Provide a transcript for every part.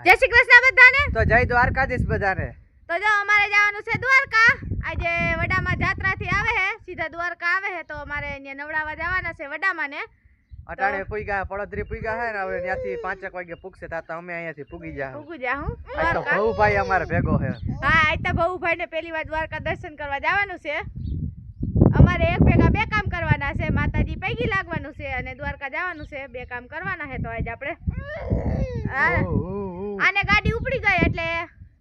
જય શ્રી કૃષ્ણ બધાને। તો જય દ્વારકાધીશ બધાને। તો જો અમારે જવાનું છે દ્વારકા। આજે વડામાં જાત્રાથી આવે છે, સીધા દ્વારકા આવે છે, તો અમારે અહીંયા નવડાવા જવાના છે વડામાં ને। અટાણે પૂગ્યા પડોદરી પૂગ્યા હે ને, હવે ત્યાંથી 5 વાગે પૂગશે તા અમે અહીંયાથી પૂગી જાહું તો ભઉભાઈ અમારે ભેગો છે। હા, આજ તો ભઉભાઈ ને પહેલી વાર દ્વારકા દર્શન કરવા જવાનું છે। અમારે એક ભેગા બે કામ કરવાના છે, માતાજી પૈકી લાગવાનું છે અને દ્વારકા જવાનું છે। બે કામ કરવાના છે તો આજ આપણે આને ગાડી ઉપડી ગઈ એટલે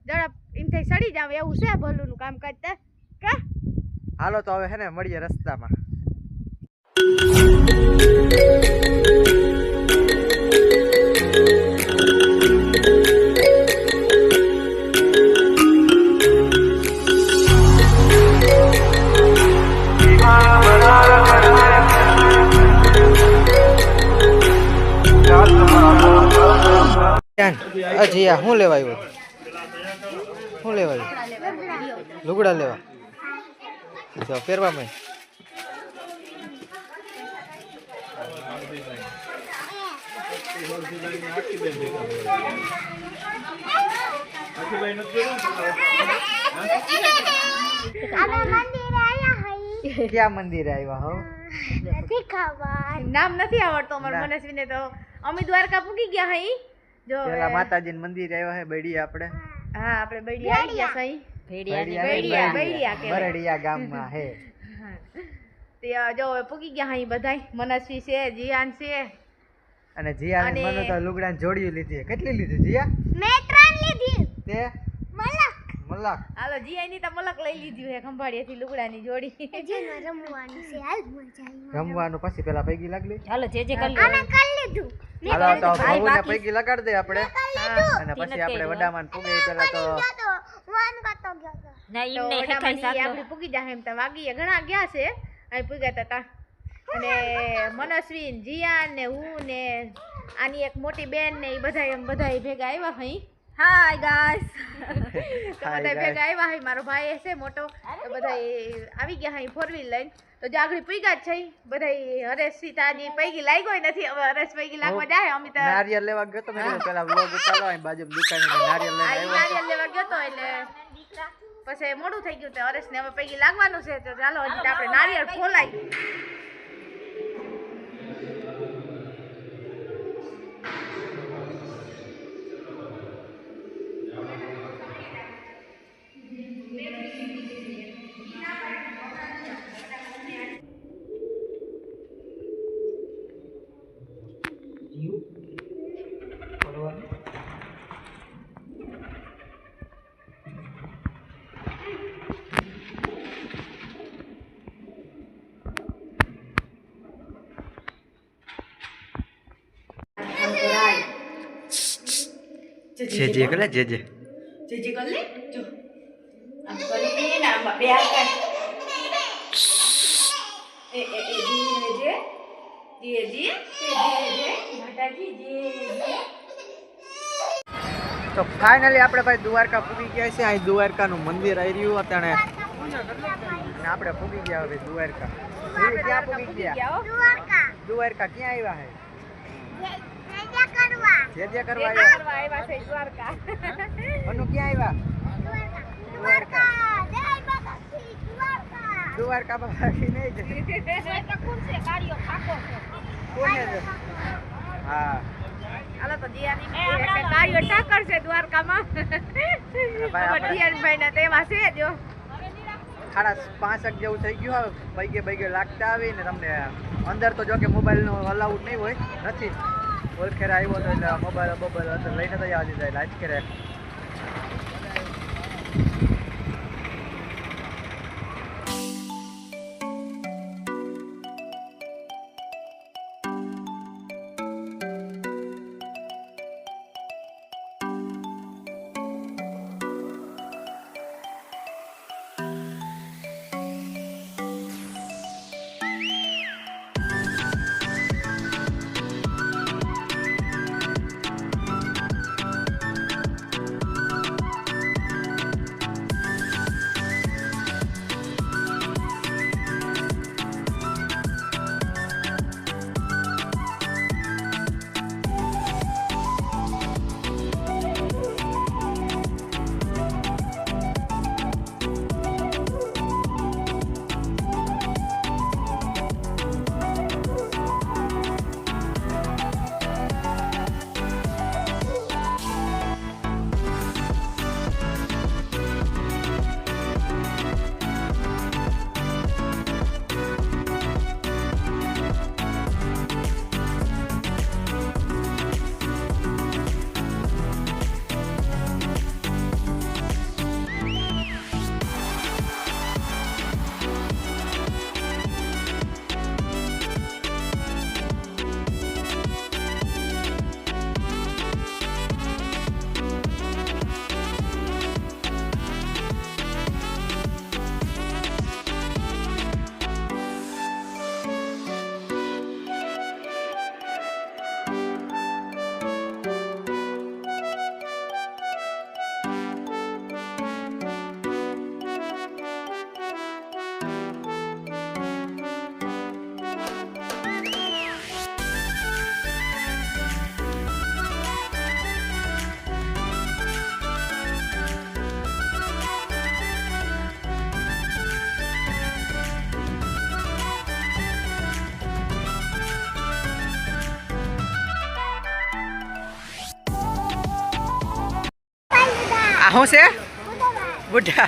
ઝડપ ઇનથી સડી જાવ એવું છે ભલું નું કામ કરતે કે હાલો તો હવે હે ને મળીએ રસ્તામાં। અજી આ શું લેવા આવ્યો? શું લેવા આવ્યો? લુગડા લેવા? જો પહેરવામાં ક્યાં મંદિરે આવ્યા હો? નામ નથી આવડતો અમાર મનસ્વીને। તો અમે દ્વારકા પૂગી ગયા હઈ। જો પેલા માતાજીનું મંદિર આવ્યો હે બૈડી આપણે। હા, આપણે બૈડી આવી ગયા સહી। બરડિયા ગામમાં હે। તે જો પૂગી ગયા હઈ બધાય। મનસ્વી છે, જીયાન છે અને જીયા ને મને તો લુગડા ની જોડી લીધી। કેટલી લીધી જીયા? મેં 3 લીધી। તે મલક હાલો જીયા ની તો મલક લઈ લીધી હે ખંભાળિયાથી લુગડાની જોડી। રમવાનું છે હાલ મજા આવી। રમવાનું પછી પેલા પૈકી લાગલી। હાલો જે કરી લો। અમે કરી લીધું। હાલો તો ભાઈને પૈકી લગાડ દે આપણે અને પછી આપણે વડામાં પૂગે પેલા તો વન કાતો ગયો ના ઈમને હેખાઈ સાતો આપણે પૂગી જાય એમ તો વાગીએ ઘણા ગયા છે અહીં પૂગ્યા તા। અને મનસ્વી ને જીયાન ને હું ને આની એક મોટી બેન ને ઈ બધાય ભેગા આવ્યા હઈ। હાય ગાઈસ તો બધા ભેગા આવ્યા હઈ। મારો ભાઈ છે મોટો, તો બધા આવી ગયા હઈ 4 વ્હીલ લઈને। તો જાગડી પૂગ્યા જ છે બધા। હરેશ સીતાની પૈકી લાગ્યો નથી, હવે હરેશ પૈકી લાગવા જાય। અમે તો નારિયેળ લેવા ગયો તો મેં પેલા વ્લોગ ઉતારવા અહીં બાજુમાં દુકાને નારિયેળ લઈને આવ્યો। નારિયેળ લેવા ગયો તો એટલે પછી મોડું થઈ ગયું। તો હરેશ ને હવે પૈકી લાગવાનું છે, તો ચાલો હજી આપણે નારિયેળ ફોલાઈ। જે કરે જે જે કર લે જો આમ કરી ને આમ બે હાથ કાઢ એ જે માતાજી જે તો ફાઇનલી આપણે ભાઈ દ્વારકા પૂગી ગયા છે। અહીં દ્વારકાનું મંદિર આવી રહ્યું અત્યારે અને આપણે પૂગી ગયા હવે દ્વારકા। ક્યાં પૂગી ગયા? દ્વારકા ક્યાં આવ્યા હે? જે કરવા આવ્યા છે દ્વારકા। અનુ ક્યાં આવ્યા? દ્વારકા બાકી નહીં છે કોણ છે ગાડીઓ ઠાકો છે કોને છે? હા હાલો તો જીયાની ગાડીઓ ઠાકર છે દ્વારકામાં। જીયાનભાઈ ના તેવા છે જો 5:30 જેવું થઈ ગયું। હવે પૈગે લાગતા આવી ને તમને અંદર તો જો કે મોબાઈલનો અલાઉડ નહીં હોય, નથી। ઓળખેરા આવ્યો તો એટલે મોબાઈલ અંદર લઈને તો આવી જાય લાજ કરે। આ શું છે બુઢા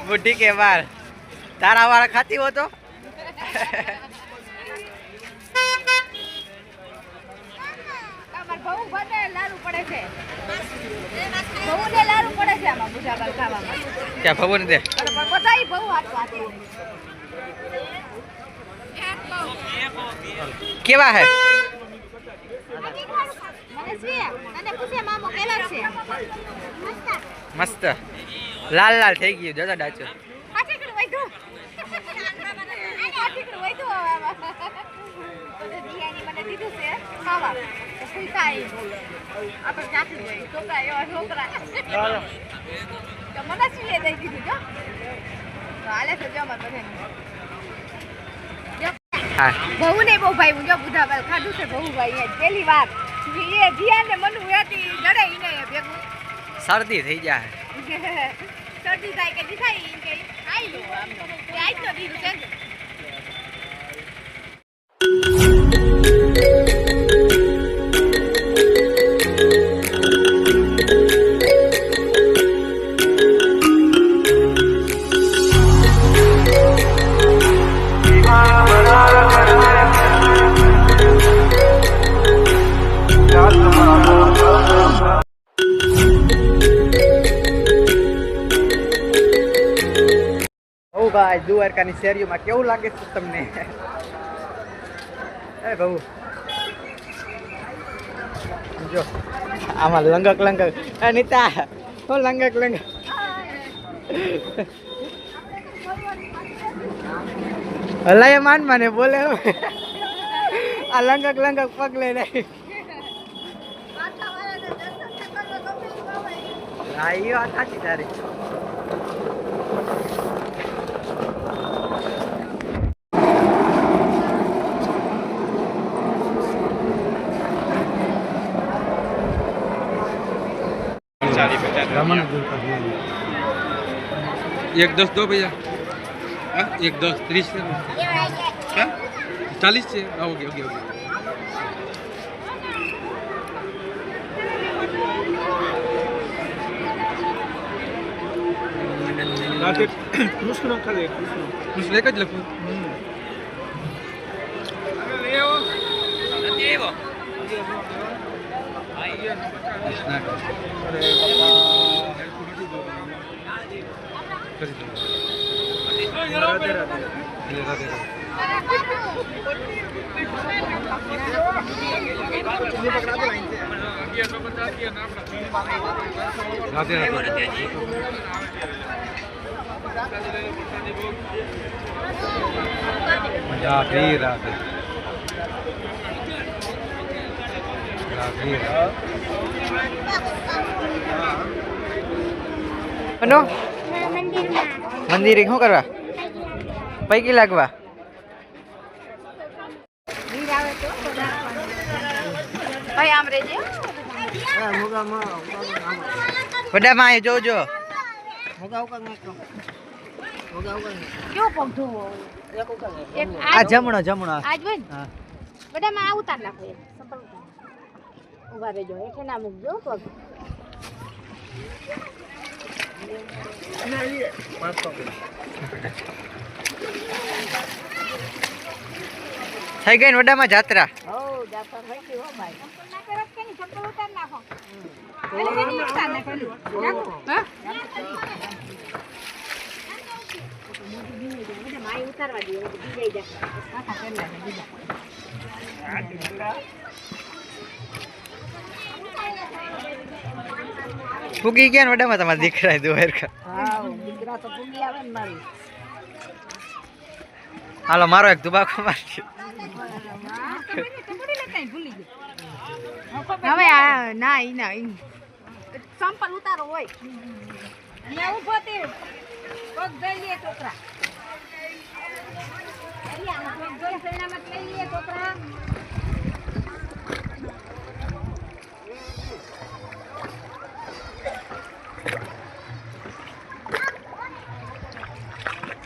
બુઢી કે બાલ તારા વાળ ખાતી હો તો બહુ બધે લારું પડે છે બહુ ને લારું પડે છે આમાં બુઢા બાલ ખાવામાં ક્યાં ભગવાન દે પણ બધાય બહુ હાથ વાતે કેવા હે મને શ્રી અને પૂછે મામો કેલા છે મસ્ત લાલ લાલ થઈ ગયું જોજો ડાચો આ ઠીકડું વૈધું આ ઠીકડું વૈધું હવે દિયાની મને દીધું છે ખાવા તો કોઈ થાય આપણે જાતી હોય છોકરા એવા છોકરા તો મને શ્રી દઈ દીધું જો તો હાલે તો જમા બધે હા બહુ નહીં બહુ ભાઈ હું જો બુઢા બાલ ખાધું છે બહુ ભાઈ પહેલી વાર એ જીયા ને મનુ વેતી લડે ઈને ભેગું શરદી થઈ જાય શરદી થાય કે થાય ઈ કે આઈ લો આમ તો આઈ તો દીધું છે ભાઈ દ્વારકાની શેરીઓમાં કેવું લાગે છે તમને એ બહુ જો આમાં લંગક લંગક અનિતા હું લંગક લંગક હલાય માન માને બોલે આ લંગક લંગક પગ લઈને હા એ વાત સાચી તારી एक 10 दो भैया हाँ? एक 10 30 से क्या 40 से ओके ओके ओके कृष्ण एक ज लखो राधे राधे राधे नो મંદિર શું કરવા પૈકી લાગવા ભાઈ આમ રેજે બધા માં જોજો કેવો પગધો એક આ જમણો જમણો આજ હોય ને હા બધામાં આ ઉતાર નાખો એક સંપલ ઉભા રહેજો હેઠે ના મૂકજો પગ થઈ ગઈ ને વડામાં જાત્રા હો જાતા થઈ ગઈ હો ભાઈ ના કરત કે ની સંપલ ઉતાર નાખો એટલે એની ઉતાર નાખો હા માઈ ઉતારવા દે બીજાઈ જાય પાછા કરી નાખે બીજા ફૂગી ગયા ને વડામાં તમારા દીકરા દ્વારકા હા દીકરા તો પૂગી આવે ને મારી હાલો મારો એક દુબાકો મારજો હવે આ ના ઈ ના ઈ સંપલ ઉતારો હોય ને ઉભો તે પગ દઈ લે છોકરા અરિયા પગ દઈ સૈનામાં લઈ લે છોકરા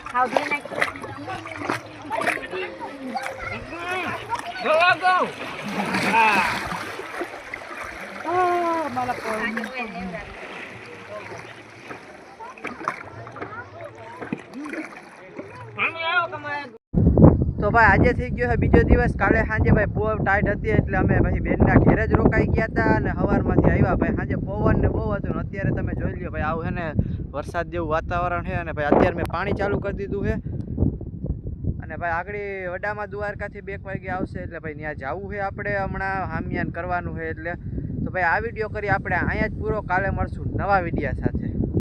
ખાવ દે નાખ go મારા તો ભાઈ આજે થઈ ગયો છે બીજો દિવસ. કાલે સાંજે ભાઈ બહુ ટાઈટ હતી એટલે અમે પછી બેનના ઘેરે જ રોકાઈ ગયા હતા અને સવારમાંથી આવ્યા ભાઈ. સાંજે પવન ને બહુ હતું ને અત્યારે તમે જોઈ લ્યો ભાઈ, આવું છે ને વરસાદ જેવું વાતાવરણ છે. અને ભાઈ અત્યારે મેં પાણી ચાલુ કરી દીધું છે અને ભાઈ આગળ વડામાં દ્વારકાથી 2 વાગે આવશે એટલે ભાઈ ત્યાં જવું છે આપણે. હમણાં હામિયાન કરવાનું છે એટલે તો ભાઈ આ વિડીયો કરી આપણે અહીંયા જ પૂરો. કાલે મળશું નવા વિડીયો સાથે.